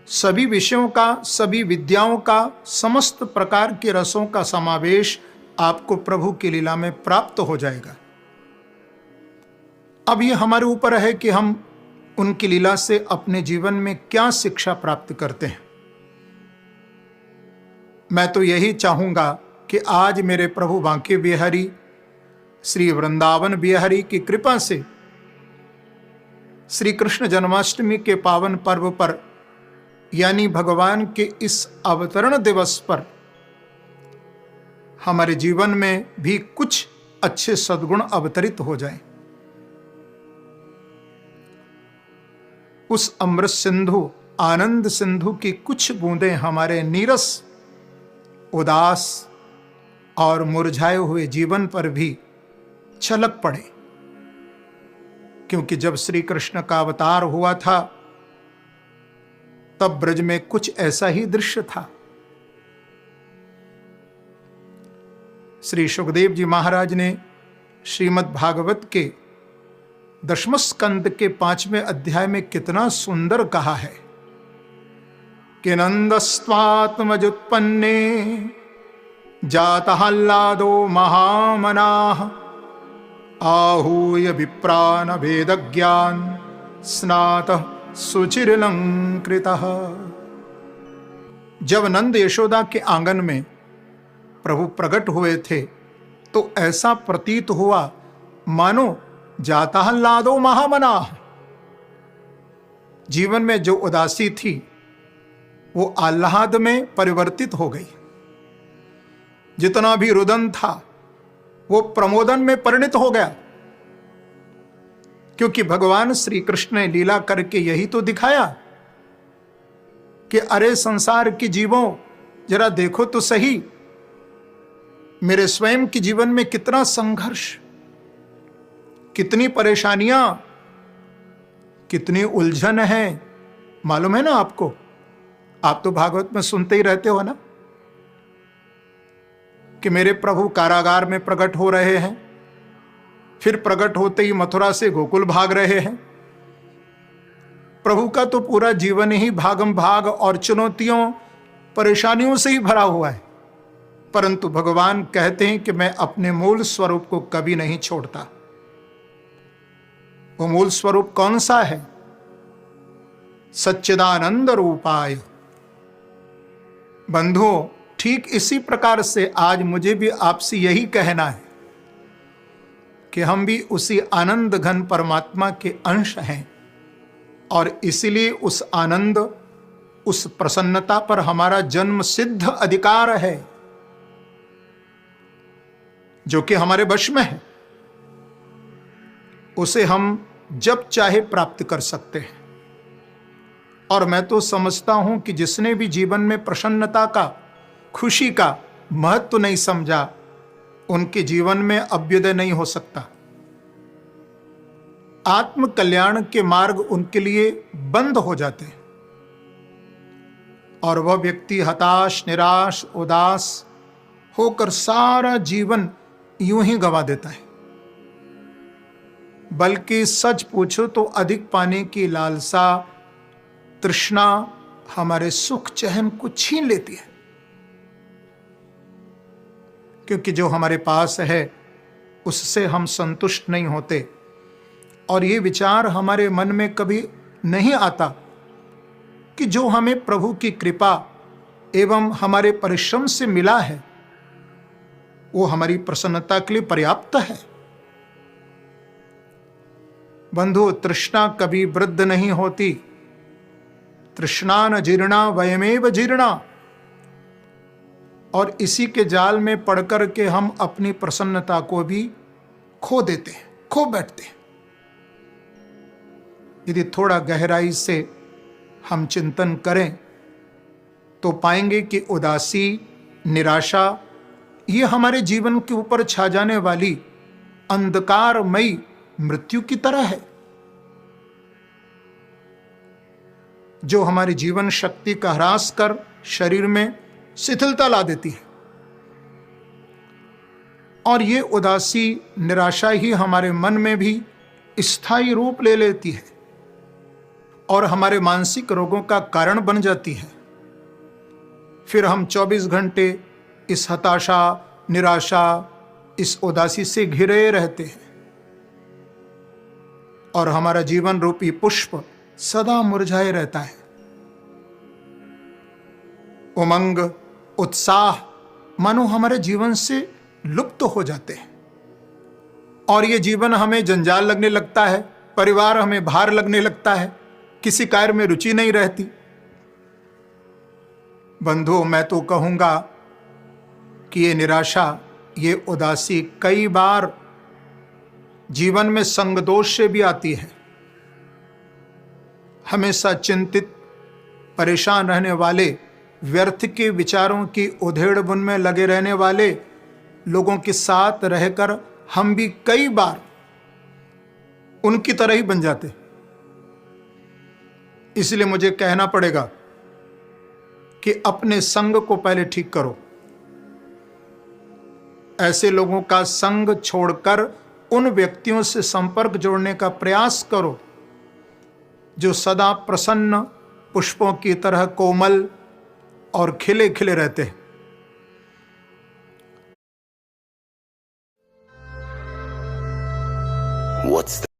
सभी विषयों का, सभी विद्याओं का, समस्त प्रकार के रसों का समावेश आपको प्रभु की लीला में प्राप्त हो जाएगा। अब ये हमारे ऊपर है कि हम उनकी लीला से अपने जीवन में क्या शिक्षा प्राप्त करते हैं। मैं तो यही चाहूंगा कि आज मेरे प्रभु बांके बिहारी श्री वृंदावन बिहारी की कृपा से श्री कृष्ण जन्माष्टमी के पावन पर्व पर, यानी भगवान के इस अवतरण दिवस पर, हमारे जीवन में भी कुछ अच्छे सद्गुण अवतरित हो जाएं। उस अमृत सिंधु, आनंद सिंधु की कुछ बूंदें हमारे नीरस, उदास और मुरझाए हुए जीवन पर भी छलक पड़े। क्योंकि जब श्री कृष्ण का अवतार हुआ था तब ब्रज में कुछ ऐसा ही दृश्य था। श्री सुखदेव जी महाराज ने श्रीमद् भागवत के 10वें स्कंद के 5वें अध्याय में कितना सुंदर कहा है कि नंदस्त्वात्मजुत्पन्ने जातहल्लादो महामनाः आहूय विप्रान वेदज्ञान स्नातः सुचिरलंकृतः। जब नंद यशोदा के आंगन में प्रभु प्रकट हुए थे तो ऐसा प्रतीत हुआ मानो जातहल्लादो महामनाः, जीवन में जो उदासी थी वो आह्लाद में परिवर्तित हो गई। जितना भी रुदन था वो प्रमोदन में परिणत हो गया। क्योंकि भगवान श्री कृष्ण ने लीला करके यही तो दिखाया कि अरे संसार के जीवों, जरा देखो तो सही, मेरे स्वयं के जीवन में कितना संघर्ष, कितनी परेशानियां, कितनी उलझन है। मालूम है ना आपको? आप तो भागवत में सुनते ही रहते हो ना कि मेरे प्रभु कारागार में प्रकट हो रहे हैं, फिर प्रकट होते ही मथुरा से गोकुल भाग रहे हैं। प्रभु का तो पूरा जीवन ही भागम भाग और चुनौतियों, परेशानियों से ही भरा हुआ है। परंतु भगवान कहते हैं कि मैं अपने मूल स्वरूप को कभी नहीं छोड़ता। वो मूल स्वरूप कौन सा है? सच्चिदानंद रूपाय। बंधुओं, ठीक इसी प्रकार से आज मुझे भी आपसे यही कहना है कि हम भी उसी आनंद घन परमात्मा के अंश हैं और इसलिए उस आनंद, उस प्रसन्नता पर हमारा जन्म सिद्ध अधिकार है जो कि हमारे वश में है। उसे हम जब चाहे प्राप्त कर सकते हैं। और मैं तो समझता हूं कि जिसने भी जीवन में प्रसन्नता का, खुशी का महत्व नहीं समझा, उनके जीवन में अभ्युदय नहीं हो सकता। आत्म कल्याण के मार्ग उनके लिए बंद हो जाते हैं और वह व्यक्ति हताश, निराश, उदास होकर सारा जीवन यूं ही गंवा देता है। बल्कि सच पूछो तो अधिक पाने की लालसा, तृष्णा हमारे सुख चैन को छीन लेती है। क्योंकि जो हमारे पास है उससे हम संतुष्ट नहीं होते और ये विचार हमारे मन में कभी नहीं आता कि जो हमें प्रभु की कृपा एवं हमारे परिश्रम से मिला है वो हमारी प्रसन्नता के लिए पर्याप्त है। बंधु, तृष्णा कभी वृद्ध नहीं होती। तृष्णा न जीर्णा वयमेव जीर्णा। और इसी के जाल में पड़कर के हम अपनी प्रसन्नता को भी खो देते हैं, खो बैठते हैं। यदि थोड़ा गहराई से हम चिंतन करें तो पाएंगे कि उदासी, निराशा ये हमारे जीवन के ऊपर छा जाने वाली अंधकारमयी मृत्यु की तरह है, जो हमारी जीवन शक्ति का ह्रास कर शरीर में शिथिलता ला देती है। और ये उदासी, निराशा ही हमारे मन में भी स्थायी रूप ले लेती है और हमारे मानसिक रोगों का कारण बन जाती है। फिर हम 24 घंटे इस हताशा, निराशा, इस उदासी से घिरे रहते हैं और हमारा जीवन रूपी पुष्प सदा मुरझाए रहता है। उमंग, उत्साह मानो हमारे जीवन से लुप्त हो जाते हैं और ये जीवन हमें जंजाल लगने लगता है, परिवार हमें भार लगने लगता है, किसी कार्य में रुचि नहीं रहती। बंधु, मैं तो कहूंगा कि ये निराशा, ये उदासी कई बार जीवन में संग दोष से भी आती है। हमेशा चिंतित, परेशान रहने वाले, व्यर्थ के विचारों की उधेड़-बुन में लगे रहने वाले लोगों के साथ रहकर हम भी कई बार उनकी तरह ही बन जाते। इसलिए मुझे कहना पड़ेगा कि अपने संग को पहले ठीक करो। ऐसे लोगों का संग छोड़कर उन व्यक्तियों से संपर्क जोड़ने का प्रयास करो जो सदा प्रसन्न पुष्पों की तरह कोमल और खिले खिले रहते हैं। What's